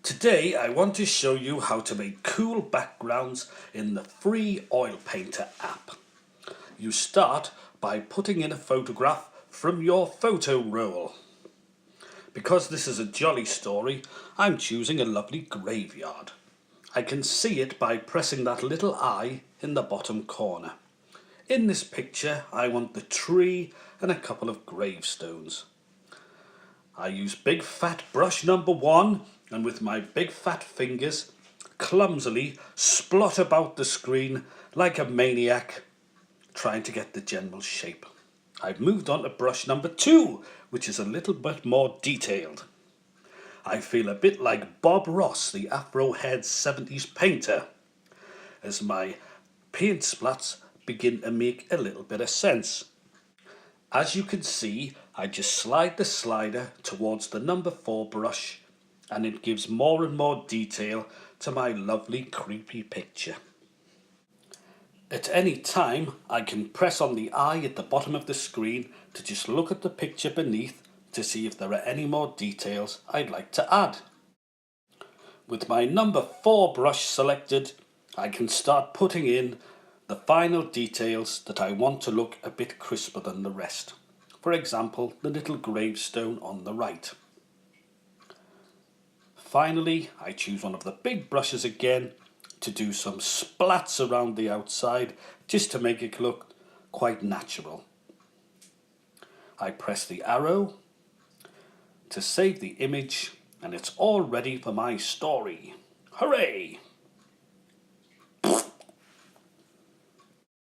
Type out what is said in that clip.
Today I want to show you how to make cool backgrounds in the free Oil Painter app. You start by putting in a photograph from your photo roll. Because this is a jolly story, I'm choosing a lovely graveyard. I can see it by pressing that little eye in the bottom corner. In this picture I want the tree and a couple of gravestones. I use big fat brush number 1 and with my big fat fingers clumsily splot about the screen like a maniac trying to get the general shape. I've moved on to brush number 2, which is a little bit more detailed. I feel a bit like Bob Ross, the afro-haired 70s painter, as my paint splats begin to make a little bit of sense. As you can see, I just slide the slider towards the number 4 brush and it gives more and more detail to my lovely creepy picture. At any time, I can press on the eye at the bottom of the screen to just look at the picture beneath to see if there are any more details I'd like to add. With my number 4 brush selected, I can start putting in the final details that I want to look a bit crisper than the rest. For example, the little gravestone on the right. Finally, I choose one of the big brushes again to do some splats around the outside just to make it look quite natural. I press the arrow to save the image and it's all ready for my story. Hooray!